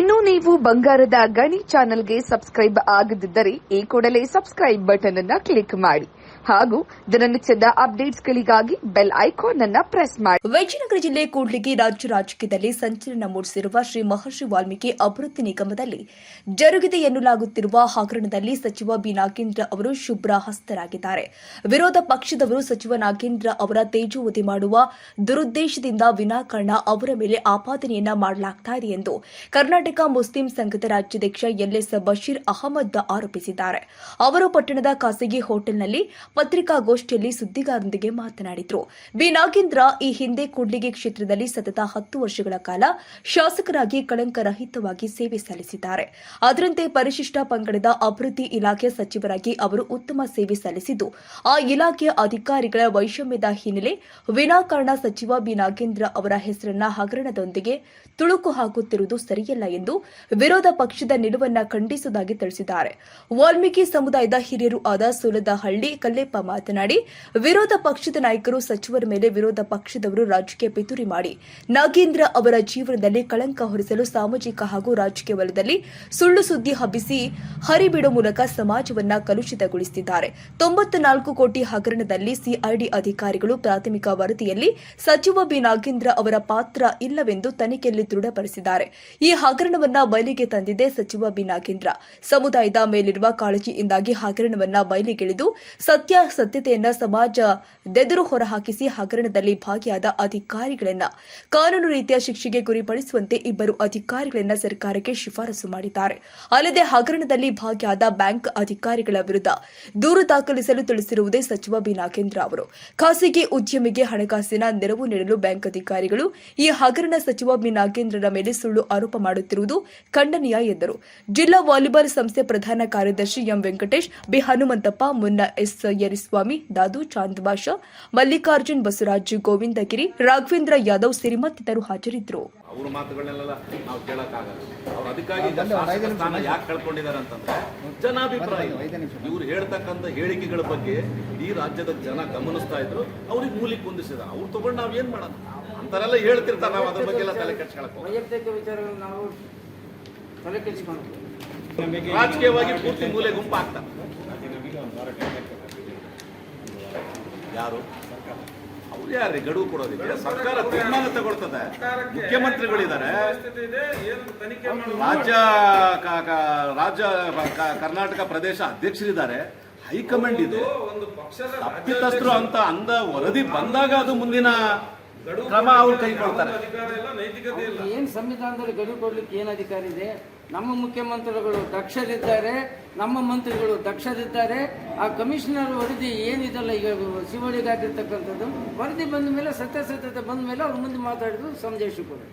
ಇನ್ನು ನೀವು ಬಂಗಾರದ ಗಣಿ ಚಾನೆಲ್ಗೆ ಸಬ್ಸ್ಕ್ರೈಬ್ ಆಗದಿದ್ದರೆ ಈ ಕೂಡಲೇ ಸಬ್ಸ್ಕ್ರೈಬ್ ಬಟನ್ ಅನ್ನು ಕ್ಲಿಕ್ ಮಾಡಿ ಹಾಗೂ ದಿನನಿತ್ಯದ ಅಪ್ಡೇಟ್ಸ್ಗಳಿಗಾಗಿ ಬೆಲ್ ಐಕಾನ್ ಅನ್ನು ಪ್ರೆಸ್ ಮಾಡಿ. ವಿಜಯನಗರ ಜಿಲ್ಲೆ ಕೂಡ್ಲಿಗಿ ರಾಜ್ಯ ರಾಜಕೀಯದಲ್ಲಿ ಸಂಚಲನ ಮೂಡಿಸಿರುವ ಶ್ರೀ ಮಹರ್ಷಿ ವಾಲ್ಮೀಕಿ ಅಭಿವೃದ್ಧಿ ನಿಗಮದಲ್ಲಿ ಜರುಗಿದೆ ಎನ್ನಲಾಗುತ್ತಿರುವ ಹಗರಣದಲ್ಲಿ ಸಚಿವ ಬಿ ನಾಗೇಂದ್ರ ಅವರು ಶುಭ್ರ ಹಸ್ತರಾಗಿದ್ದಾರೆ. ವಿರೋಧ ಪಕ್ಷದವರು ಸಚಿವ ನಾಗೇಂದ್ರ ಅವರ ತೇಜೋವಧಿ ಮಾಡುವ ದುರುದ್ದೇಶದಿಂದ ವಿನಾಕಾರಣ ಅವರ ಮೇಲೆ ಆಪಾದನೆಯನ್ನ ಮಾಡಲಾಗುತ್ತಿದೆ ಎಂದು ಕರ್ನಾಟಕ ಮುಸ್ಲಿಂ ಸಂಘದ ರಾಜ್ಯಾಧ್ಯಕ್ಷ ಎಲ್ಎಸ್ ಬಶೀರ್ ಅಹಮದ್ ಆರೋಪಿಸಿದ್ದಾರೆ. ಅವರು ಪಟ್ಟಣದ ಖಾಸಗಿ ಹೋಟೆಲ್ನಲ್ಲಿ ಪತ್ರಿಕಾಗೋಷ್ಠಿಯಲ್ಲಿ ಸುದ್ದಿಗಾರರೊಂದಿಗೆ ಮಾತನಾಡಿದರು. ಬಿ ನಾಗೇಂದ್ರ ಈ ಹಿಂದೆ ಕೂಡ್ಲಿಗಿ ಕ್ಷೇತ್ರದಲ್ಲಿ ಸತತ 10 ವರ್ಷಗಳ ಕಾಲ ಶಾಸಕರಾಗಿ ಕಳಂಕರಹಿತವಾಗಿ ಸೇವೆ ಸಲ್ಲಿಸಿದ್ದಾರೆ. ಅದರಂತೆ ಪರಿಶಿಷ್ಟ ಪಂಗಡದ ಅಭಿವೃದ್ಧಿ ಇಲಾಖೆ ಸಚಿವರಾಗಿ ಅವರು ಉತ್ತಮ ಸೇವೆ ಸಲ್ಲಿಸಿದ್ದು, ಆ ಇಲಾಖೆಯ ಅಧಿಕಾರಿಗಳ ವೈಷಮ್ಯದ ಹಿನ್ನೆಲೆ ವಿನಾಕಾರಣ ಸಚಿವ ಬಿ ನಾಗೇಂದ್ರ ಅವರ ಹೆಸರನ್ನ ಹಗರಣದೊಂದಿಗೆ ತುಳುಕು ಹಾಕುತ್ತಿರುವುದು ಸರಿಯಲ್ಲ ಎಂದು ವಿರೋಧ ಪಕ್ಷದ ನಿಲುವನ್ನು ಖಂಡಿಸುವುದಾಗಿ ತಿಳಿಸಿದ್ದಾರೆ. ವಾಲ್ಮೀಕಿ ಸಮುದಾಯದ ಹಿರಿಯರು ಆದ ಸೂಲದಹಳ್ಳಿ ಕಲ್ಲೆಪ್ಪ ಮಾತನಾಡಿ, ವಿರೋಧ ಪಕ್ಷದ ನಾಯಕರು ಸಚಿವರ ಮೇಲೆ ವಿರೋಧ ಪಕ್ಷದವರು ರಾಜಕೀಯ ಪಿತೂರಿ ಮಾಡಿ ನಾಗೇಂದ್ರ ಅವರ ಜೀವನದಲ್ಲಿ ಕಳಂಕ ಹೊರಿಸಲು ಸಾಮಾಜಿಕ ಹಾಗೂ ರಾಜಕೀಯ ವಲಯದಲ್ಲಿ ಸುಳ್ಳು ಸುದ್ದಿ ಹಬ್ಬಿಸಿ ಹರಿಬಿಡುವ ಮೂಲಕ ಸಮಾಜವನ್ನ ಕಲುಷಿತಗೊಳಿಸುತ್ತಿದ್ದಾರೆ. 94 ಕೋಟಿ ಹಗರಣದಲ್ಲಿ ಸಿಐಡಿ ಅಧಿಕಾರಿಗಳು ಪ್ರಾಥಮಿಕ ವರದಿಯಲ್ಲಿ ಸಚಿವ ಬಿ ನಾಗೇಂದ್ರ ಅವರ ಪಾತ್ರ ಇಲ್ಲವೆಂದು ತನಿಖೆಯಲ್ಲಿ ದೃಢಪಡಿಸಿದ್ದಾರೆ. ಈ ಹಗರಣವನ್ನ ಬಯಲಿಗೆ ತಂದಿದೆ ಸಚಿವ ಬಿ ನಾಗೇಂದ್ರ. ಸಮುದಾಯದ ಮೇಲಿರುವ ಕಾಳಜಿಯಿಂದಾಗಿ ಹಗರಣವನ್ನ ಬಯಲಿಗೆಳೆದು ಸತ್ಯತೆಯನ್ನ ಸಮಾಜದೆದುರು ಹೊರಹಾಕಿಸಿ ಹಗರಣದಲ್ಲಿ ಭಾಗಿಯಾದ ಅಧಿಕಾರಿಗಳನ್ನ ಕಾನೂನು ರೀತಿಯ ಶಿಕ್ಷೆಗೆ ಗುರಿಪಡಿಸುವಂತೆ ಇಬ್ಬರು ಅಧಿಕಾರಿಗಳನ್ನ ಸರ್ಕಾರಕ್ಕೆ ಶಿಫಾರಸು ಮಾಡಿದ್ದಾರೆ. ಅಲ್ಲದೆ ಹಗರಣದಲ್ಲಿ ಭಾಗಿಯಾದ ಬ್ಯಾಂಕ್ ಅಧಿಕಾರಿಗಳ ವಿರುದ್ಧ ದೂರು ದಾಖಲಿಸಲು ತಿಳಿಸಿರುವುದೇ ಸಚಿವ ಬಿ ನಾಗೇಂದ್ರ ಅವರು. ಖಾಸಗಿ ಉದ್ಯಮಿಗೆ ಹಣಕಾಸಿನ ನೆರವು ನೀಡಲು ಬ್ಯಾಂಕ್ ಅಧಿಕಾರಿಗಳು ಈ ಹಗರಣ ಸಚಿವ ಬಿ ನಾಗೇಂದ್ರರ ಮೇಲೆ ಸುಳ್ಳು ಆರೋಪ ಮಾಡುತ್ತಿರುವುದು ಖಂಡನೀಯ ಎಂದರು. ಜಿಲ್ಲಾ ವಾಲಿಬಾಲ್ ಸಂಸ್ಥೆ ಪ್ರಧಾನ ಕಾರ್ಯದರ್ಶಿ ಎಂ ವೆಂಕಟೇಶ್, ಬಿ ಹನುಮಂತಪ್ಪ, ಮುನ್ನ ಎಸ್ ಯರಿಸ್ವಾಮಿ, ದಾದು, ಚಾಂದ್ ಬಾಷಾ, ಮಲ್ಲಿಕಾರ್ಜುನ್, ಬಸವರಾಜ್, ಗೋವಿಂದಗಿರಿ, ರಾಘವೇಂದ್ರ ಯಾದವ್ ಸೇರಿ ಮತ್ತಿತರರು ಹಾಜರಿದ್ದರು. ಅವ್ರ ಮಾತುಗಳನ್ನೆಲ್ಲ ನಾವು ಕೇಳಕ್ಕಾಗಲ್ಲ. ಅವ್ರ ಅಧಿಕಾರಿ ಸ್ಥಾನ ಯಾಕೆ ಕಳ್ಕೊಂಡಿದ್ದಾರೆ ಅಂತಂದ್ರೆ ಜನಾಭಿಪ್ರಾಯ. ಇವ್ರು ಹೇಳ್ತಕ್ಕಂಥ ಹೇಳಿಕೆಗಳ ಬಗ್ಗೆ ಈ ರಾಜ್ಯದ ಜನ ಗಮನಿಸ್ತಾ ಇದ್ರು, ಅವ್ರಿಗೆ ಮೂಲಿಗೆ ಕುಂದಿಸಿದ. ಅವ್ರು ತಗೊಂಡು ನಾವ್ ಏನ್ ಮಾಡೋಣ ಅಂತಾರೆಲ್ಲ ಹೇಳ್ತಿರ್ತಾರೆ. ನಾವು ಅದ್ರ ಬಗ್ಗೆ ಎಲ್ಲ ತಲೆ ಕೆಡ್ಸ್ಕೊಳಕ್ ವೈಯಕ್ತಿಕ ವಿಚಾರಗಳು ನಾವು ತಲೆ ಕೆಡಿಸ್ಕೊಂಡು ರಾಜಕೀಯವಾಗಿ ಪೂರ್ತಿ ಮೂಲೆ ಗುಂಪು ಆಗ್ತಾರೆ. ಯಾರು ಅವ್ರು ಯಾರೇ ಗಡುವು ಕೊಡೋದಕ್ಕೆ? ಸರ್ಕಾರ ತೀರ್ಮಾನ ತಗೊಳ್ತದೆ. ಮುಖ್ಯಮಂತ್ರಿಗಳಿದ್ದಾರೆ, ರಾಜ್ಯ ಕರ್ನಾಟಕ ಪ್ರದೇಶ ಅಧ್ಯಕ್ಷರಿದ್ದಾರೆ, ಹೈಕಮಾಂಡ್ ಇದೆ. ತಪ್ಪಿತಸ್ಥರು ಅಂತ ಅಂದ ವರದಿ ಬಂದಾಗ ಅದು ಮುಂದಿನ ಕ್ರಮ ಅವ್ರು ಕೈಗೊಳ್ತಾರೆ. ಏನ್ ಸಂವಿಧಾನದಲ್ಲಿ ಗಡುವು ಕೊಡ್ಲಿಕ್ಕೆ ಏನ್ ಅಧಿಕಾರ ಇದೆ? ನಮ್ಮ ಮುಖ್ಯಮಂತ್ರಿಗಳು ದಕ್ಷರಿದ್ದಾರೆ, ನಮ್ಮ ಮಂತ್ರಿಗಳು ದಕ್ಷರಿದ್ದಾರೆ. ಆ ಕಮಿಷನರ್ ವರದಿ ಏನಿದೆಲ್ಲ ಈಗ ಶಿವಳಿಗೆ ಆಗಿರ್ತಕ್ಕಂಥದ್ದು ವರದಿ ಬಂದ ಮೇಲೆ ಸತ್ಯಾಸತ್ಯತೆ ಬಂದ ಮೇಲೆ ಅವ್ರ ಮುಂದೆ ಮಾತಾಡಿದ್ರು ಸಂದೇಶಿಗಳು.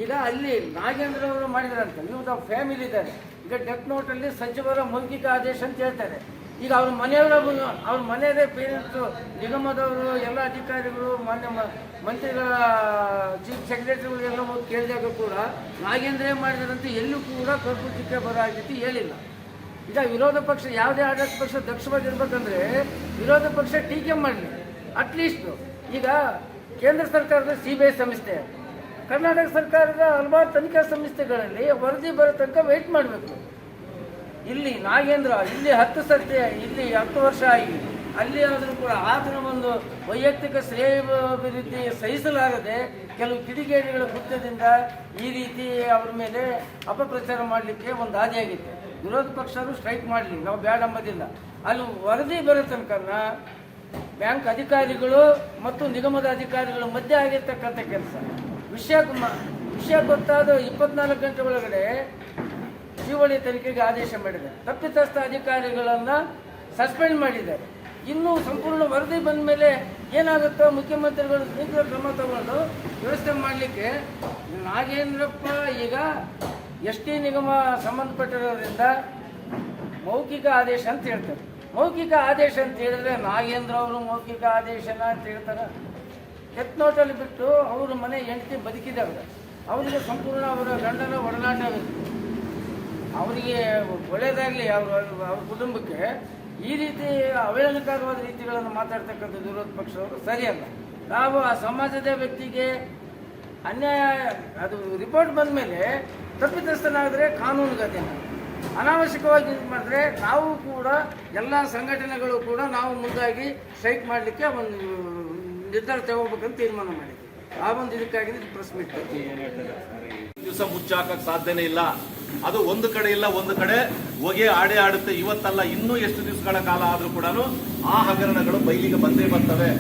ಈಗ ಅಲ್ಲಿ ನಾಗೇಂದ್ರ ಅವರು ಮಾಡಿದಾರಂತ ಇವ್ರ ಫ್ಯಾಮಿಲಿ ಇದ್ದಾರೆ. ಈಗ ಡೆತ್ ನೋಟಲ್ಲಿ ಸಚಿವರ ಮೌಖಿಕ ಆದೇಶ ಅಂತ ಹೇಳ್ತಾರೆ. ಈಗ ಅವ್ರ ಮನೆಯವರೇ ಪೇರೆಂಟ್ಸು, ನಿಗಮದವರು, ಎಲ್ಲ ಅಧಿಕಾರಿಗಳು, ಮಾನ್ಯ ಮಂತ್ರಿಗಳ ಚೀಫ್ ಸೆಕ್ರೆಟರಿಗಳು ಎಲ್ಲ ಹೋಗಿ ಕೇಳಿದಾಗ ಕೂಡ ನಾಗೇಂದ್ರ ಮಾಡಿದ್ರಂತೆ ಎಲ್ಲೂ ಕೂಡ ಕರ್ಪು ಚಿಕ್ಕ ಬರೋ ಆಗಿತ್ತು ಹೇಳಿಲ್ಲ. ಈಗ ವಿರೋಧ ಪಕ್ಷ ಯಾವುದೇ ಆಡಳಿತ ಪಕ್ಷ ದಕ್ಷವಾಗಿರ್ಬೇಕಂದ್ರೆ ವಿರೋಧ ಪಕ್ಷ ಟೀಕೆ ಮಾಡಲಿ. ಅಟ್ಲೀಸ್ಟ್ ಈಗ ಕೇಂದ್ರ ಸರ್ಕಾರದ CBI ಸಂಸ್ಥೆ, ಕರ್ನಾಟಕ ಸರ್ಕಾರದ ಹಲವಾರು ತನಿಖಾ ಸಂಸ್ಥೆಗಳಲ್ಲಿ ವರದಿ ಬರೋ ತನಕ ವೆಯ್ಟ್ ಮಾಡಬೇಕು. ಇಲ್ಲಿ ನಾಗೇಂದ್ರ ಇಲ್ಲಿ 10 ಸತ್ಯ ಇಲ್ಲಿ 10 ವರ್ಷ ಆಗಿ ಅಲ್ಲಿ ಆದರೂ ಕೂಡ ಆತನ ಒಂದು ವೈಯಕ್ತಿಕ ಶ್ರೇಯಾಭಿವೃದ್ಧಿ ಸಹಿಸಲಾಗದೆ ಕೆಲವು ಕಿಡಿಗೇಡಿಗಳ ಕೃತ್ಯದಿಂದ ಈ ರೀತಿ ಅವ್ರ ಮೇಲೆ ಅಪಪ್ರಚಾರ ಮಾಡಲಿಕ್ಕೆ ಒಂದು ಹಾದಿಯಾಗಿತ್ತು. ವಿರೋಧ ಪಕ್ಷರು ಸ್ಟ್ರೈಕ್ ಮಾಡಲಿ, ನಾವು ಬ್ಯಾಡ ಅಂಬೋದಿಲ್ಲ. ಅಲ್ಲಿ ವರದಿ ಬರೋ ತನಕ ಬ್ಯಾಂಕ್ ಅಧಿಕಾರಿಗಳು ಮತ್ತು ನಿಗಮದ ಅಧಿಕಾರಿಗಳು ಮಧ್ಯೆ ಆಗಿರ್ತಕ್ಕಂಥ ಕೆಲಸ ವಿಷಯ ಗೊತ್ತಾದ 24 ಗಂಟೆ ಒಳಗಡೆ ಶಿವಳಿ ತನಿಖೆಗೆ ಆದೇಶ ಮಾಡಿದೆ. ತಪ್ಪಿತಸ್ಥ ಅಧಿಕಾರಿಗಳನ್ನು ಸಸ್ಪೆಂಡ್ ಮಾಡಿದ್ದಾರೆ. ಇನ್ನೂ ಸಂಪೂರ್ಣ ವರದಿ ಬಂದ ಮೇಲೆ ಏನಾಗುತ್ತೋ ಮುಖ್ಯಮಂತ್ರಿಗಳು ಶೀಘ್ರ ಕ್ರಮ ತಗೊಂಡು ವ್ಯವಸ್ಥೆ ಮಾಡಲಿಕ್ಕೆ ನಾಗೇಂದ್ರಪ್ಪ ಈಗ ST ನಿಗಮ ಸಂಬಂಧಪಟ್ಟಿರೋದ್ರಿಂದ ಮೌಖಿಕ ಆದೇಶ ಅಂತ ಹೇಳ್ತಾರೆ. ಮೌಖಿಕ ಆದೇಶ ಅಂತ ಹೇಳಿದ್ರೆ ನಾಗೇಂದ್ರ ಅವರು ಮೌಖಿಕ ಆದೇಶನ ಅಂತ ಹೇಳ್ತಾರೆ. ಡೆತ್ ನೋಟಲ್ಲಿ ಬಿಟ್ಟು ಅವ್ರ ಮನೆ ಹೆಂಡತಿ ಬದುಕಿದ್ದಾರೆ. ಅವರಿಗೆ ಸಂಪೂರ್ಣ ಅವರ ಗಂಡನ ಒಡನಾಟವಿದೆ. ಅವರಿಗೆ ಒಳ್ಳೆಯದಾಗಲಿ ಅವ್ರ ಕುಟುಂಬಕ್ಕೆ. ಈ ರೀತಿ ಅವಹೇಳನಕಾರವಾದ ರೀತಿಗಳನ್ನು ಮಾತಾಡ್ತಕ್ಕಂಥ ವಿರೋಧ ಪಕ್ಷದವರು ಸರಿಯಲ್ಲ. ನಾವು ಆ ಸಮಾಜದ ವ್ಯಕ್ತಿಗೆ ಅನ್ಯಾಯ ಅದು ರಿಪೋರ್ಟ್ ಬಂದ ಮೇಲೆ ತಪ್ಪಿತಸ್ಥನಾದರೆ ಕಾನೂನು ಗತಿನ ಅನಾವಶ್ಯಕವಾಗಿ ಇದು ಮಾಡಿದ್ರೆ ನಾವು ಕೂಡ ಎಲ್ಲ ಸಂಘಟನೆಗಳು ಕೂಡ ನಾವು ಮುಂದಾಗಿ ಸ್ಟ್ರೈಕ್ ಮಾಡಲಿಕ್ಕೆ ಒಂದು ನಿರ್ಧಾರ ತಗೋಬೇಕಂತ ತೀರ್ಮಾನ ಮಾಡಿದ್ವಿ. ಆ ಒಂದು ಇದಕ್ಕಾಗಿ ಪ್ರೆಸ್ ಮೀಟ್ ದಿವಸ ಮುಚ್ಚಾಕಕ್ಕೆ ಸಾಧ್ಯನೇ ಇಲ್ಲ. ಅದು ಒಂದು ಕಡೆ ಇಲ್ಲ, ಒಂದು ಕಡೆ ಹೊಗೆ ಆಡೇ ಆಡುತ್ತೆ. ಇವತ್ತಲ್ಲ ಇನ್ನೂ ಎಷ್ಟು ದಿವಸಗಳ ಕಾಲ ಆದರೂ ಕೂಡ ಆ ಹಗರಣಗಳು ಬಯಲಿಗೆ ಬಂದೇ ಬರ್ತವೆ.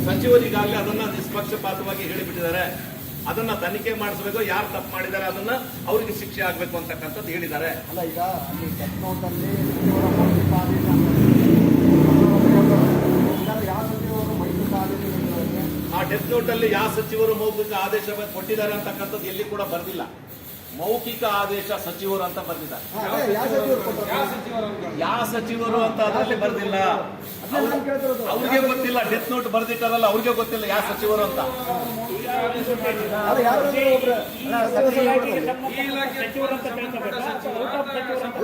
ಸಚಿವರಿಗಾಗಲೇ ಅದನ್ನ ನಿಷ್ಪಕ್ಷಪಾತವಾಗಿ ಹೇಳಿಬಿಟ್ಟಿದ್ದಾರೆ. ಅದನ್ನ ತನಿಖೆ ಮಾಡಿಸಬೇಕು, ಯಾರು ತಪ್ಪು ಮಾಡಿದ್ದಾರೆ ಅದನ್ನ ಅವರಿಗೆ ಶಿಕ್ಷೆ ಆಗಬೇಕು ಅಂತಕ್ಕಂಥದ್ದು ಹೇಳಿದ್ದಾರೆ. ಅಲ್ಲ, ಈಗ ಅಲ್ಲಿ ಡೆತ್ ನೋಟಲ್ಲಿ ಆ ಡೆತ್ ನೋಟಲ್ಲಿ ಯಾವ ಸಚಿವರು ಮೌಖಿಕ ಆದೇಶ ಕೊಟ್ಟಿದ್ದಾರೆ ಅಂತಕ್ಕಂಥದ್ದು ಎಲ್ಲಿ ಕೂಡ ಬರೆದಿಲ್ಲ. ಮೌಖಿಕ ಆದೇಶ ಸಚಿವರು ಅಂತ ಬರೆದಿದ್ದಾರೆ. ಯಾವ ಸಚಿವರು ಅಂತ ಅದರಲ್ಲಿ ಬರೆದಿಲ್ಲ. ಅವ್ರಿಗೆ ಗೊತ್ತಿಲ್ಲ, ಡೆತ್ ನೋಟ್ ಬರೆದಿಟ್ಟಾರಲ್ಲ ಅವ್ರಿಗೆ ಗೊತ್ತಿಲ್ಲ ಯಾವ ಸಚಿವರು ಅಂತ.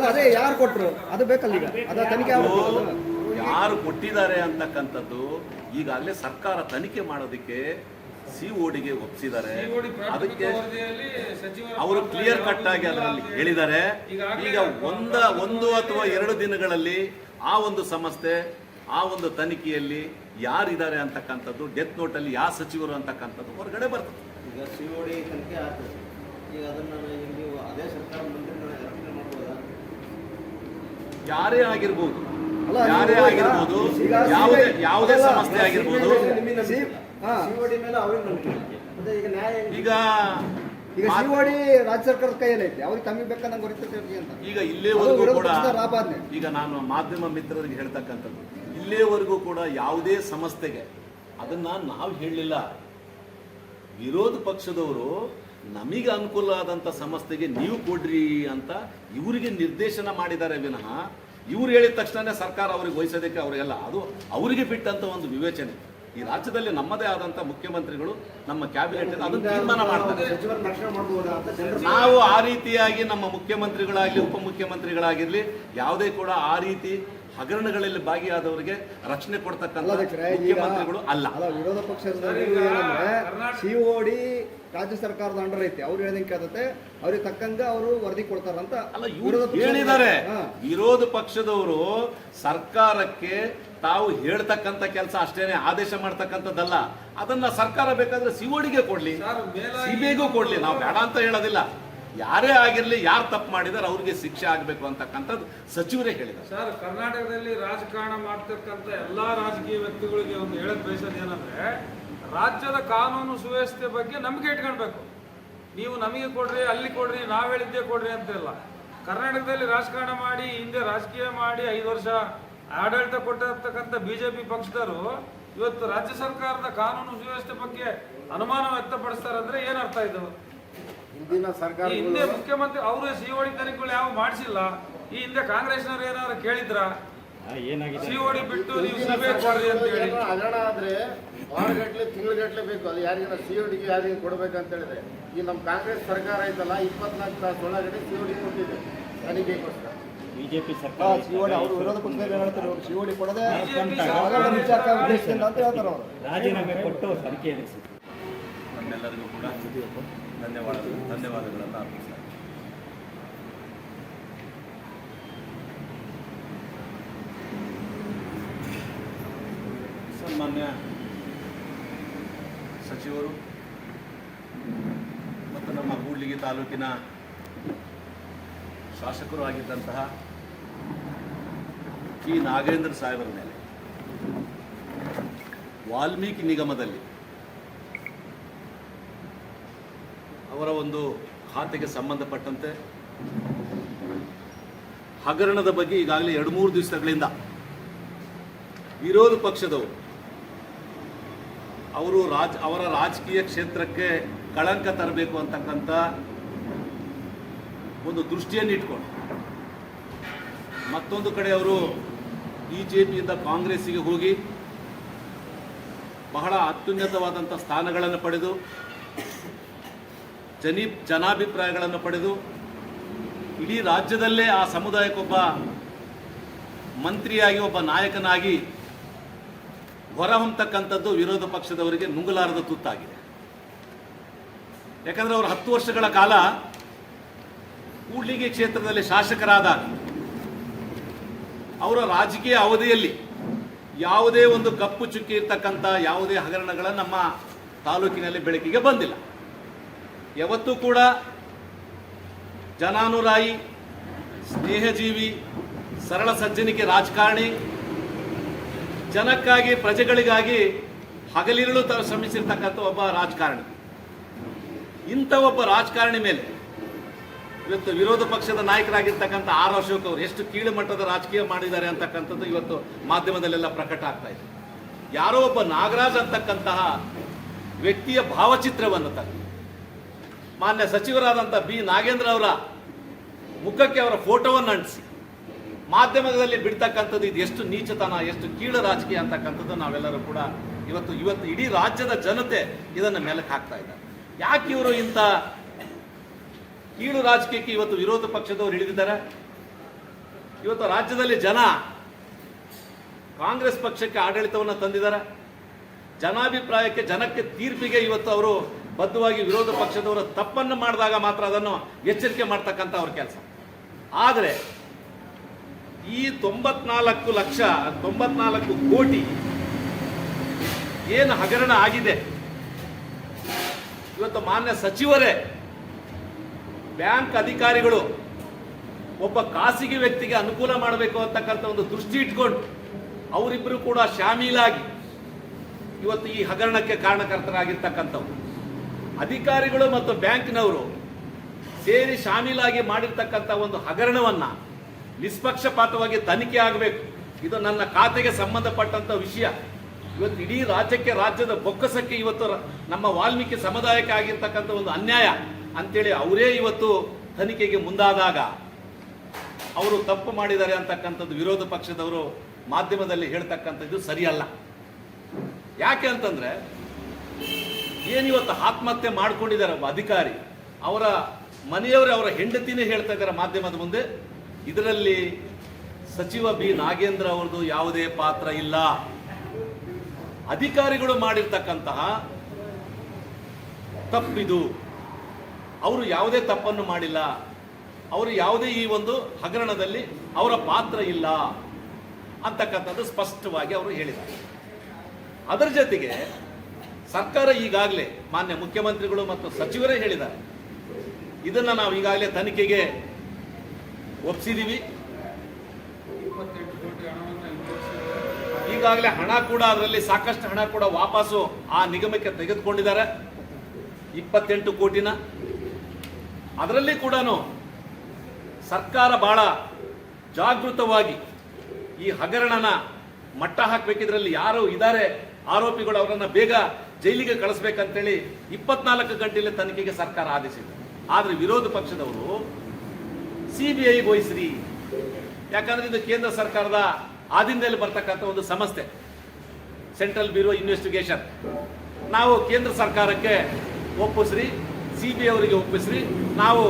ಅದೇ ಯಾರು ಕೊಟ್ರು ಅದು ಬೇಕಲ್ಲ, ಈಗ ಅದ ತನಿಖೆ ಯಾರು ಕೊಟ್ಟಿದ್ದಾರೆ ಅಂತಕ್ಕಂಥದ್ದು ಈಗಾಗಲೇ ಸರ್ಕಾರ ತನಿಖೆ ಮಾಡೋದಕ್ಕೆ ಸಿಒಡಿಗೆ ಒಪ್ಪಿಸಿದ್ದಾರೆ. ಅದಕ್ಕೆ ಅವರು ಕ್ಲಿಯರ್ ಕಟ್ ಆಗಿ ಅದರಲ್ಲಿ ಹೇಳಿದ್ದಾರೆ. ಈಗ ಒಂದು ಅಥವಾ 2 ದಿನಗಳಲ್ಲಿ ಆ ಒಂದು ಸಂಸ್ಥೆ ಆ ಒಂದು ತನಿಖೆಯಲ್ಲಿ ಯಾರಿದ್ದಾರೆ ಅಂತಕ್ಕಂಥದ್ದು, ಡೆತ್ ನೋಟಲ್ಲಿ ಯಾವ ಸಚಿವರು ಅಂತಕ್ಕಂಥದ್ದು ಹೊರಗಡೆ ಬರ್ತದೆ. ಈಗ ಸಿಒಡಿ ತನಿಖೆ ಆಗ್ತದೆ. ಈಗ ಅದನ್ನ ನೀವು ಅದೇ ಸರ್ಕಾರ ಮಂತ್ರಿಗಳ ರಕ್ಷಣೆ ಮಾಡ್ಬೋದಾ? ಯಾರೇ ಆಗಿರ್ಬೋದು, ಯಾವುದೇ ಸಂಸ್ಥೆ ಆಗಿರ್ಬೋದು. ಸಿಒಡಿ ಮೇಲೆ ಅವ್ರಿಗೆ ನಂಬಿಕೆ. ಮತ್ತೆ ಈಗ ನ್ಯಾಯ ಈಗ ಸಿಒಡಿ ರಾಜ್ಯ ಸರ್ಕಾರದ ಕೈಯಲ್ಲಿ ಐತೆ, ಅವ್ರಿಗೆ ತಮಗೆ ಬೇಕಂದಂಗೆ ಹೊರಿತೈತೆ ಅಂತ. ಈಗ ಇಲ್ಲೇವರೆಗೂ ಕೂಡ ಈಗ ನಾನು ಮಾಧ್ಯಮ ಮಿತ್ರರಿಗೆ ಹೇಳ್ತಕ್ಕಂಥದ್ದು, ಇಲ್ಲೇವರೆಗೂ ಕೂಡ ಯಾವುದೇ ಸಂಸ್ಥೆಗೆ ಅದನ್ನ ನಾವು ಹೇಳಲಿಲ್ಲ. ವಿರೋಧ ಪಕ್ಷದವರು ನಮಗೆ ಅನುಕೂಲ ಆದಂತ ಸಂಸ್ಥೆಗೆ ನೀವು ಕೊಡ್ರಿ ಅಂತ ಇವರಿಗೆ ನಿರ್ದೇಶನ ಮಾಡಿದ್ದಾರೆ ವಿನಃ ಇವ್ರು ಹೇಳಿದ ತಕ್ಷಣ ಸರ್ಕಾರ ಅವ್ರಿಗೆ ವಹಿಸೋದಕ್ಕೆ ಅವರಿಗೆಲ್ಲ ಅದು ಅವರಿಗೆ ಬಿಟ್ಟಂತ ಒಂದು ವಿವೇಚನೆ. ಈ ರಾಜ್ಯದಲ್ಲಿ ನಮ್ಮದೇ ಆದಂತ ಮುಖ್ಯಮಂತ್ರಿಗಳು ನಮ್ಮ ಕ್ಯಾಬಿನೆಟ್ ಅದನ್ನು ತೀರ್ಮಾನ ಮಾಡ್ತಾರೆ. ನಾವು ಆ ರೀತಿಯಾಗಿ ನಮ್ಮ ಮುಖ್ಯಮಂತ್ರಿಗಳಾಗಲಿ ಉಪಮುಖ್ಯಮಂತ್ರಿಗಳಾಗಿರ್ಲಿ ಯಾವುದೇ ಕೂಡ ಆ ರೀತಿ ಹಗರಣಗಳಲ್ಲಿ ಭಾಗಿಯಾದವರಿಗೆ ರಕ್ಷಣೆ ಕೊಡ್ತಕ್ಕಂಥ ಮುಖ್ಯಮಂತ್ರಿಗಳು ಅಲ್ಲ. ವಿರೋಧ ಪಕ್ಷದ ಏನಂದ್ರೆ ಸಿಒಡಿ ರಾಜ್ಯ ಸರ್ಕಾರದ ಅಂಡರ್ ಐತಿ, ಅವ್ರು ಹೇಳಿದಂಗೆ ಕೇಳ್ತತೆ, ಅವ್ರಿಗೆ ತಕ್ಕಂಗೆ ಅವರು ವರದಿ ಕೊಡ್ತಾರಂತ ಅಲ್ಲ ಇವರು ಹೇಳಿದ್ದಾರೆ. ವಿರೋಧ ಪಕ್ಷದವರು ಸರ್ಕಾರಕ್ಕೆ ತಾವು ಹೇಳ್ತಕ್ಕಂಥ ಕೆಲಸ ಅಷ್ಟೇನೆ ಆದೇಶ ಮಾಡ್ತಕ್ಕಂಥದ್ದಲ್ಲ. ಅದನ್ನ ಸರ್ಕಾರ ಬೇಕಾದ್ರೆ ಸಿಒಡಿಗೆ ಕೊಡ್ಲಿ, ಸಿಬಿಐಗೂ ಕೊಡ್ಲಿ, ನಾವು ಬೇಡ ಅಂತ ಹೇಳೋದಿಲ್ಲ. ಯಾರೇ ಆಗಿರ್ಲಿ, ಯಾರು ತಪ್ಪು ಮಾಡಿದಾರೆ ಅವ್ರಿಗೆ ಶಿಕ್ಷೆ ಆಗಬೇಕು ಅಂತಕ್ಕಂಥದ್ದು ಸಚಿವರೇ ಹೇಳಿದ್ದಾರೆ. ಸರ್, ಕರ್ನಾಟಕದಲ್ಲಿ ರಾಜಕಾರಣ ಮಾಡ್ತಕ್ಕಂಥ ಎಲ್ಲಾ ರಾಜಕೀಯ ವ್ಯಕ್ತಿಗಳಿಗೆ ಒಂದು ಹೇಳಕ್ ಬಯಸೋದು ಏನಂದ್ರೆ, ರಾಜ್ಯದ ಕಾನೂನು ಸುವ್ಯವಸ್ಥೆ ಬಗ್ಗೆ ನಂಬಿಕೆ ಇಟ್ಕೊಳ್ಬೇಕು. ನೀವು ನಮಗೆ ಕೊಡ್ರಿ, ಅಲ್ಲಿ ಕೊಡ್ರಿ, ನಾವ್ ಹೇಳಿದ್ದೆ ಕೊಡ್ರಿ ಅಂತಿಲ್ಲ. ಕರ್ನಾಟಕದಲ್ಲಿ ರಾಜಕಾರಣ ಮಾಡಿ ಹಿಂದೆ ರಾಜಕೀಯ ಮಾಡಿ 5 ವರ್ಷ ಆಡಳಿತ ಕೊಟ್ಟಿರ್ತಕ್ಕಂಥ ಬಿಜೆಪಿ ಪಕ್ಷದವರು ಇವತ್ತು ರಾಜ್ಯ ಸರ್ಕಾರದ ಕಾನೂನು ಸುವ್ಯವಸ್ಥೆ ಬಗ್ಗೆ ಅನುಮಾನ ವ್ಯಕ್ತಪಡಿಸ್ತಾರೆ ಅಂದ್ರೆ ಏನರ್ಥ ಇದು? ಹಿಂದಿನ ಸರ್ಕಾರ ಹಿಂದೆ ಮುಖ್ಯಮಂತ್ರಿ ಅವರು ಸಿಒಡಿ ತನಿಖೆಗಳು ಯಾವ ಮಾಡಿಸಿಲ್ಲ. ಈ ಹಿಂದೆ ಕಾಂಗ್ರೆಸ್ನವ್ರು ಏನಾದ್ರು ಕೇಳಿದ್ರ ಸಿಒಡಿ ಬಿಟ್ಟು ನೀವು ಸಿಬಿಐ ಕೊಡ್ರಿ ಅಂತ ಹೇಳಿ? ಹಗರಣ ಆದ್ರೆ ವಾರಗಟ್ಲೆ ತಿಂಗಳಗಟ್ಲೆ ಬೇಕು. ಅದು ಯಾರಿಗಾರ ಸಿಒಡಿಗೆ ಯಾರಿಗೆ ಕೊಡ್ಬೇಕಂತ ಹೇಳಿದ್ರೆ, ಈ ನಮ್ಮ ಕಾಂಗ್ರೆಸ್ ಸರ್ಕಾರ ಐತಲ್ಲ 24 ತಾಸು ಒಳಗಡೆ ಸಿಒಡಿ ಕೊಟ್ಟಿದೆ ತನಿಖೆಗೋಸ್ಕರ. ಬಿಜೆಪಿ ಸರ್ಕಾರ ಸಿಒಡಿ ಅವರು ವಿರೋಧ ಪಕ್ಷದಲ್ಲಿ ಹೇಳ್ತಾರೆ, ಸಿಒಡಿ ಕೊಡದೆ ಅಂತ ಹೇಳ್ತಾರೆ ಅವರು. ರಾಜೀನಾಮೆ ಕೊಟ್ಟು ತನಿಖೆ ನಡೆಸಿ ನಮ್ಮೆಲ್ಲರಿಗೂ ಕೂಡ ಧನ್ಯವಾದಗಳನ್ನು ಅರ್ಪಿಸ್ತಾರೆ. ಸನ್ಮಾನ್ಯ ಸಚಿವರು ಮತ್ತು ನಮ್ಮ ಕೂಡ್ಲಿಗಿ ತಾಲೂಕಿನ ಶಾಸಕರು ಆಗಿದ್ದಂತಹ ಈ ನಾಗೇಂದ್ರ ಸಾಹೇಬರ ಮೇಲೆ ವಾಲ್ಮೀಕಿ ನಿಗಮದಲ್ಲಿ ಅವರ ಒಂದು ಖಾತೆಗೆ ಸಂಬಂಧಪಟ್ಟಂತೆ ಹಗರಣದ ಬಗ್ಗೆ ಈಗಾಗಲೇ 2-3 ದಿವಸಗಳಿಂದ ವಿರೋಧ ಪಕ್ಷದವರು ಅವರ ರಾಜಕೀಯ ಕ್ಷೇತ್ರಕ್ಕೆ ಕಳಂಕ ತರಬೇಕು ಅಂತಕ್ಕಂಥ ಒಂದು ದೃಷ್ಟಿಯನ್ನು ಇಟ್ಕೊಂಡು, ಮತ್ತೊಂದು ಕಡೆ ಅವರು ಬಿಜೆಪಿಯಿಂದ ಕಾಂಗ್ರೆಸ್ಸಿಗೆ ಹೋಗಿ ಬಹಳ ಅತ್ಯುನ್ನತವಾದಂಥ ಸ್ಥಾನಗಳನ್ನು ಪಡೆದು ಜನಾಭಿಪ್ರಾಯಗಳನ್ನು ಪಡೆದು ಇಡೀ ರಾಜ್ಯದಲ್ಲೇ ಆ ಸಮುದಾಯಕ್ಕೊಬ್ಬ ಮಂತ್ರಿಯಾಗಿ ಒಬ್ಬ ನಾಯಕನಾಗಿ ಹೊರಹೊಮ್ಮತಕ್ಕಂಥದ್ದು ವಿರೋಧ ಪಕ್ಷದವರಿಗೆ ನುಂಗಲಾರದ ತುತ್ತಾಗಿದೆ. ಯಾಕಂದರೆ ಅವರು 10 ವರ್ಷಗಳ ಕಾಲ ಕೂಡ್ಲಿಗಿ ಕ್ಷೇತ್ರದಲ್ಲಿ ಶಾಸಕರಾದಾಗ ಅವರ ರಾಜಕೀಯ ಅವಧಿಯಲ್ಲಿ ಯಾವುದೇ ಒಂದು ಕಪ್ಪು ಚುಕ್ಕಿ ಇರ್ತಕ್ಕಂಥ ಯಾವುದೇ ಹಗರಣಗಳ ನಮ್ಮ ತಾಲೂಕಿನಲ್ಲಿ ಬೆಳಕಿಗೆ ಬಂದಿಲ್ಲ. ಯಾವತ್ತೂ ಕೂಡ ಜನಾನುರಾಯಿ, ಸ್ನೇಹಜೀವಿ, ಸರಳ ಸಜ್ಜನಿಕೆ ರಾಜಕಾರಣಿ, ಜನಕ್ಕಾಗಿ ಪ್ರಜೆಗಳಿಗಾಗಿ ಹಗಲಿರುಳು ಶ್ರಮಿಸಿರ್ತಕ್ಕಂಥ ಒಬ್ಬ ರಾಜಕಾರಣಿ. ಇಂಥ ಒಬ್ಬ ರಾಜಕಾರಣಿ ಮೇಲೆ ಇವತ್ತು ವಿರೋಧ ಪಕ್ಷದ ನಾಯಕರಾಗಿರ್ತಕ್ಕಂಥ ಆರ್ ಅಶೋಕ್ ಅವರು ಎಷ್ಟು ಕೀಳು ಮಟ್ಟದ ರಾಜಕೀಯ ಮಾಡಿದ್ದಾರೆ ಅಂತಕ್ಕಂಥದ್ದು ಇವತ್ತು ಮಾಧ್ಯಮದಲ್ಲೆಲ್ಲ ಪ್ರಕಟ ಆಗ್ತಾ ಇದೆ. ಯಾರೋ ಒಬ್ಬ ನಾಗರಾಜ್ ಅಂತಕ್ಕಂತಹ ವ್ಯಕ್ತಿಯ ಭಾವಚಿತ್ರವನ್ನು ತಂದು ಮಾನ್ಯ ಸಚಿವರಾದಂಥ ಬಿ ನಾಗೇಂದ್ರ ಅವರ ಮುಖಕ್ಕೆ ಅವರ ಫೋಟೋವನ್ನು ಅಂಟಿಸಿ ಮಾಧ್ಯಮದಲ್ಲಿ ಬಿಡ್ತಕ್ಕಂಥದ್ದು ಇದು ಎಷ್ಟು ನೀಚತನ, ಎಷ್ಟು ಕೀಳು ರಾಜಕೀಯ ಅಂತಕ್ಕಂಥದ್ದು ನಾವೆಲ್ಲರೂ ಕೂಡ ಇವತ್ತು ಇಡೀ ರಾಜ್ಯದ ಜನತೆ ಇದನ್ನು ಮೇಲಕ್ಕೆ ಹಾಕ್ತಾ ಇದ್ದಾರೆ. ಯಾಕೆ ಇವರು ಇಂಥ ಕೀಳು ರಾಜಕೀಯಕ್ಕೆ ಇವತ್ತು ವಿರೋಧ ಪಕ್ಷದವರು ಇಳಿದಿದ್ದಾರೆ? ಇವತ್ತು ರಾಜ್ಯದಲ್ಲಿ ಜನ ಕಾಂಗ್ರೆಸ್ ಪಕ್ಷಕ್ಕೆ ಆಡಳಿತವನ್ನು ತಂದಿದ್ದಾರೆ. ಜನಾಭಿಪ್ರಾಯಕ್ಕೆ, ಜನಕ್ಕೆ ತೀರ್ಪಿಗೆ ಇವತ್ತು ಅವರು ಬದ್ಧವಾಗಿ ವಿರೋಧ ಪಕ್ಷದವರು ತಪ್ಪನ್ನು ಮಾಡಿದಾಗ ಮಾತ್ರ ಅದನ್ನು ಎಚ್ಚರಿಕೆ ಮಾಡ್ತಕ್ಕಂಥ ಅವ್ರ ಕೆಲಸ. ಆದರೆ ಈ 94 ಕೋಟಿ ಏನು ಹಗರಣ ಆಗಿದೆ, ಇವತ್ತು ಮಾನ್ಯ ಸಚಿವರೇ ಬ್ಯಾಂಕ್ ಅಧಿಕಾರಿಗಳು ಒಬ್ಬ ಖಾಸಗಿ ವ್ಯಕ್ತಿಗೆ ಅನುಕೂಲ ಮಾಡಬೇಕು ಅಂತಕ್ಕಂಥ ಒಂದು ದೃಷ್ಟಿ ಇಟ್ಕೊಂಡು ಅವರಿಬ್ಬರು ಕೂಡ ಶಾಮೀಲಾಗಿ ಇವತ್ತು ಈ ಹಗರಣಕ್ಕೆ ಕಾರಣಕರ್ತರಾಗಿರ್ತಕ್ಕಂಥವ್ರು. ಅಧಿಕಾರಿಗಳು ಮತ್ತು ಬ್ಯಾಂಕ್ನವರು ಸೇರಿ ಶಾಮೀಲಾಗಿ ಮಾಡಿರ್ತಕ್ಕಂಥ ಒಂದು ಹಗರಣವನ್ನ ನಿಷ್ಪಕ್ಷಪಾತವಾಗಿ ತನಿಖೆ ಆಗಬೇಕು. ಇದು ನನ್ನ ಖಾತೆಗೆ ಸಂಬಂಧಪಟ್ಟಂತ ವಿಷಯ. ಇವತ್ತು ಇಡೀ ರಾಜ್ಯಕ್ಕೆ, ರಾಜ್ಯದ ಬೊಕ್ಕಸಕ್ಕೆ ಇವತ್ತು ನಮ್ಮ ವಾಲ್ಮೀಕಿ ಸಮುದಾಯಕ್ಕೆ ಆಗಿರ್ತಕ್ಕಂಥ ಒಂದು ಅನ್ಯಾಯ ಅಂತೇಳಿ ಅವರೇ ಇವತ್ತು ತನಿಖೆಗೆ ಮುಂದಾದಾಗ ಅವರು ತಪ್ಪು ಮಾಡಿದ್ದಾರೆ ಅಂತಕ್ಕಂಥದ್ದು ವಿರೋಧ ಪಕ್ಷದವರು ಮಾಧ್ಯಮದಲ್ಲಿ ಹೇಳ್ತಕ್ಕಂಥದ್ದು ಸರಿಯಲ್ಲ. ಯಾಕೆ ಅಂತಂದ್ರೆ ಏನಿವತ್ತು ಆತ್ಮಹತ್ಯೆ ಮಾಡ್ಕೊಂಡಿದ್ದಾರೆ ಒಬ್ಬ ಅಧಿಕಾರಿ, ಅವರ ಮನೆಯವರೇ, ಅವರ ಹೆಂಡತಿನೇ ಹೇಳ್ತಾ ಇದ್ದಾರೆ ಮಾಧ್ಯಮದ ಮುಂದೆ, ಇದರಲ್ಲಿ ಸಚಿವ ಬಿ ನಾಗೇಂದ್ರ ಅವರದು ಯಾವುದೇ ಪಾತ್ರ ಇಲ್ಲ. ಅಧಿಕಾರಿಗಳು ಮಾಡಿರ್ತಕ್ಕಂತಹ ತಪ್ಪಿದು, ಅವರು ಯಾವುದೇ ತಪ್ಪನ್ನು ಮಾಡಿಲ್ಲ, ಅವರು ಯಾವುದೇ ಈ ಒಂದು ಹಗರಣದಲ್ಲಿ ಅವರ ಪಾತ್ರ ಇಲ್ಲ ಅಂತಕ್ಕಂಥದ್ದು ಸ್ಪಷ್ಟವಾಗಿ ಅವರು ಹೇಳಿದ್ದಾರೆ. ಅದರ ಜೊತೆಗೆ ಸರ್ಕಾರ ಈಗಾಗಲೇ ಮಾನ್ಯ ಮುಖ್ಯಮಂತ್ರಿಗಳು ಮತ್ತು ಸಚಿವರೇ ಹೇಳಿದ್ದಾರೆ, ಇದನ್ನು ನಾವು ಈಗಾಗಲೇ ತನಿಖೆಗೆ ಒಪ್ಪಿಸಿದೀವಿ. 28 ಕೋಟಿ ಹಣವನ್ನು ಈಗಾಗಲೇ ಹಣ ಕೂಡ, ಅದರಲ್ಲಿ ಸಾಕಷ್ಟು ಹಣ ಕೂಡ ವಾಪಸ್ಸು ಆ ನಿಗಮಕ್ಕೆ ತೆಗೆದುಕೊಂಡಿದ್ದಾರೆ, 28 ಕೋಟಿನ. ಅದರಲ್ಲಿ ಕೂಡ ಸರ್ಕಾರ ಬಹಳ ಜಾಗೃತವಾಗಿ ಈ ಹಗರಣನ ಮಟ್ಟ ಹಾಕಬೇಕಿದ್ರಲ್ಲಿ ಯಾರು ಇದ್ದಾರೆ ಆರೋಪಿಗಳು ಅವರನ್ನ ಬೇಗ ಜೈಲಿಗೆ ಕಳಿಸ್ಬೇಕಂತೇಳಿ 24 ಗಂಟೆಯಲ್ಲಿ ತನಿಖೆಗೆ ಸರ್ಕಾರ ಆದೇಶಿದೆ. ಆದರೆ ವಿರೋಧ ಪಕ್ಷದವರು ಸಿಬಿಐ ವಹಿಸ್ರಿ, ಯಾಕಂದ್ರೆ ಇದು ಕೇಂದ್ರ ಸರ್ಕಾರದ ಆಧೀನದಲ್ಲಿ ಬರ್ತಕ್ಕಂಥ ಒಂದು ಸಂಸ್ಥೆ, ಸೆಂಟ್ರಲ್ ಬ್ಯೂರೋ ಇನ್ವೆಸ್ಟಿಗೇಷನ್. ನಾವು ಕೇಂದ್ರ ಸರ್ಕಾರಕ್ಕೆ ಒಪ್ಪಿಸ್ರಿ, ಸಿಬಿಐ ಅವರಿಗೆ ಒಪ್ಪಿಸ್ರಿ, ನಾವು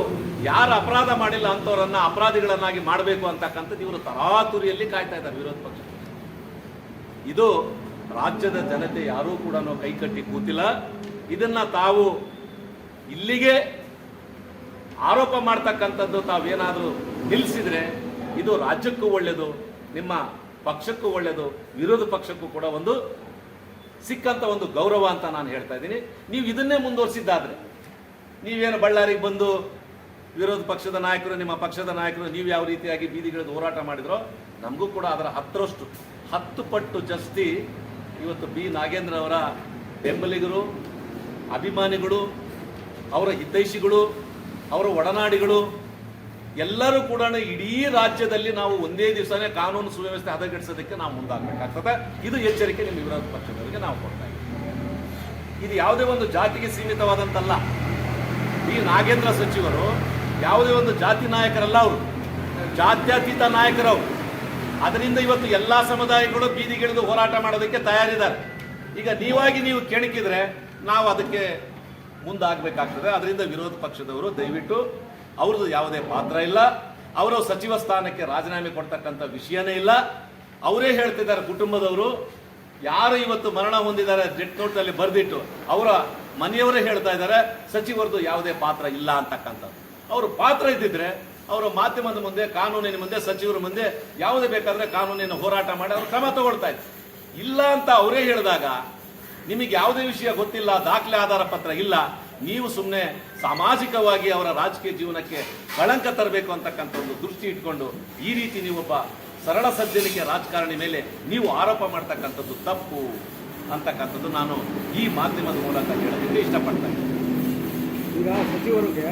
ಯಾರು ಅಪರಾಧ ಮಾಡಿಲ್ಲ ಅಂತವರನ್ನ ಅಪರಾಧಿಗಳನ್ನಾಗಿ ಮಾಡಬೇಕು ಅಂತಕ್ಕಂಥದ್ದು ಇವರು ತರಾತುರಿಯಲ್ಲಿ ಕಾಯ್ತಾ ಇದ್ದಾರೆ ವಿರೋಧ ಪಕ್ಷ. ಇದು ರಾಜ್ಯದ ಜನತೆ ಯಾರೂ ಕೂಡ ಕೈಕಟ್ಟಿ ಕೂತಿಲ್ಲ. ಇದನ್ನ ತಾವು ಇಲ್ಲಿಗೆ ಆರೋಪ ಮಾಡ್ತಕ್ಕಂಥದ್ದು ತಾವೇನಾದರೂ ನಿಲ್ಲಿಸಿದ್ರೆ ಇದು ರಾಜ್ಯಕ್ಕೂ ಒಳ್ಳೆಯದು, ನಿಮ್ಮ ಪಕ್ಷಕ್ಕೂ ಒಳ್ಳೆಯದು, ವಿರೋಧ ಪಕ್ಷಕ್ಕೂ ಕೂಡ ಒಂದು ಸಿಕ್ಕಂತ ಒಂದು ಗೌರವ ಅಂತ ನಾನು ಹೇಳ್ತಾ ಇದ್ದೀನಿ. ನೀವು ಇದನ್ನೇ ಮುಂದುವರಿಸಿದ್ದಾದ್ರೆ, ನೀವೇನು ಬಳ್ಳಾರಿಗೆ ಬಂದು ವಿರೋಧ ಪಕ್ಷದ ನಾಯಕರು, ನಿಮ್ಮ ಪಕ್ಷದ ನಾಯಕರು ನೀವು ಯಾವ ರೀತಿಯಾಗಿ ಬೀದಿಗಿಳಿದು ಹೋರಾಟ ಮಾಡಿದ್ರೋ, ನಮಗೂ ಕೂಡ ಅದರ 10 ಪಟ್ಟು ಜಾಸ್ತಿ ಇವತ್ತು ಬಿ ನಾಗೇಂದ್ರ ಅವರ ಬೆಂಬಲಿಗರು, ಅಭಿಮಾನಿಗಳು, ಅವರ ಹಿತೈಷಿಗಳು, ಅವರ ಒಡನಾಡಿಗಳು ಎಲ್ಲರೂ ಕೂಡ ಇಡೀ ರಾಜ್ಯದಲ್ಲಿ ನಾವು ಒಂದೇ ದಿವಸನೇ ಕಾನೂನು ಸುವ್ಯವಸ್ಥೆ ಹದಗೆಡಿಸೋದಕ್ಕೆ ನಾವು ಮುಂದಾಗಬೇಕಾಗ್ತದೆ. ಇದು ಎಚ್ಚರಿಕೆ ನಿಮ್ಮ ವಿರೋಧ ಪಕ್ಷದವರಿಗೆ ನಾವು ಕೊಡ್ತಾ ಇದ್ದೀವಿ. ಇದು ಯಾವುದೇ ಒಂದು ಜಾತಿಗೆ ಸೀಮಿತವಾದಂತಲ್ಲ. ಈ ನಾಗೇಂದ್ರ ಸಚಿವರು ಯಾವುದೇ ಒಂದು ಜಾತಿ ನಾಯಕರಲ್ಲ, ಅವರು ಜಾತ್ಯತೀತ ನಾಯಕರವರು. ಅದರಿಂದ ಇವತ್ತು ಎಲ್ಲಾ ಸಮುದಾಯಗಳು ಬೀದಿಗಿಳಿದು ಹೋರಾಟ ಮಾಡೋದಕ್ಕೆ ತಯಾರಿದ್ದಾರೆ. ಈಗ ನೀವು ಕೆಣಕಿದ್ರೆ ನಾವು ಅದಕ್ಕೆ ಮುಂದಾಗಬೇಕಾಗ್ತದೆ. ಅದರಿಂದ ವಿರೋಧ ಪಕ್ಷದವರು ದಯವಿಟ್ಟು ಅವ್ರದ್ದು ಯಾವುದೇ ಪಾತ್ರ ಇಲ್ಲ, ಅವರು ಸಚಿವ ಸ್ಥಾನಕ್ಕೆ ರಾಜೀನಾಮೆ ಕೊಡ್ತಕ್ಕಂಥ ವಿಷಯನೇ ಇಲ್ಲ. ಅವರೇ ಹೇಳ್ತಿದ್ದಾರೆ, ಕುಟುಂಬದವರು ಯಾರು ಇವತ್ತು ಮರಣ ಹೊಂದಿದ್ದಾರೆ ಡೆತ್ ನೋಟ್ನಲ್ಲಿ ಬರೆದಿಟ್ಟು ಅವರ ಮನೆಯವರೇ ಹೇಳ್ತಾ ಇದ್ದಾರೆ ಸಚಿವರದು ಯಾವುದೇ ಪಾತ್ರ ಇಲ್ಲ ಅಂತಕ್ಕಂಥದ್ದು. ಅವರು ಪಾತ್ರ ಇದ್ದಿದ್ರೆ ಅವರು ಮಾಧ್ಯಮದ ಮುಂದೆ, ಕಾನೂನಿನ ಮುಂದೆ, ಸಚಿವರ ಮುಂದೆ ಯಾವುದೇ ಬೇಕಾದ್ರೆ ಕಾನೂನಿನ ಹೋರಾಟ ಮಾಡಿ ಅವರು ಕ್ರಮ ತಗೊಳ್ತಾ ಇದ್ರು. ಇಲ್ಲ ಅಂತ ಅವರೇ ಹೇಳಿದಾಗ ನಿಮಗೆ ಯಾವುದೇ ವಿಷಯ ಗೊತ್ತಿಲ್ಲ, ದಾಖಲೆ ಆಧಾರ ಪತ್ರ ಇಲ್ಲ, ನೀವು ಸುಮ್ಮನೆ ಸಾಮಾಜಿಕವಾಗಿ ಅವರ ರಾಜಕೀಯ ಜೀವನಕ್ಕೆ ಕಳಂಕ ತರಬೇಕು ಅಂತಕ್ಕಂಥ ಒಂದು ದೃಷ್ಟಿ ಇಟ್ಕೊಂಡು ಈ ರೀತಿ ನೀವೊಬ್ಬ ಸರಳ ಸಜ್ಜನಿಕೆ ರಾಜಕಾರಣಿ ಮೇಲೆ ನೀವು ಆರೋಪ ಮಾಡ್ತಕ್ಕಂಥದ್ದು ತಪ್ಪು ಅಂತಕ್ಕಂಥದ್ದು ನಾನು ಈ ಮಾಧ್ಯಮದ ಮೂಲಕ ಹೇಳೋದಕ್ಕೆ ಇಷ್ಟಪಡ್ತಾ ಇದ್ದೀನಿ. ಈಗ ಸಚಿವರಿಗೆ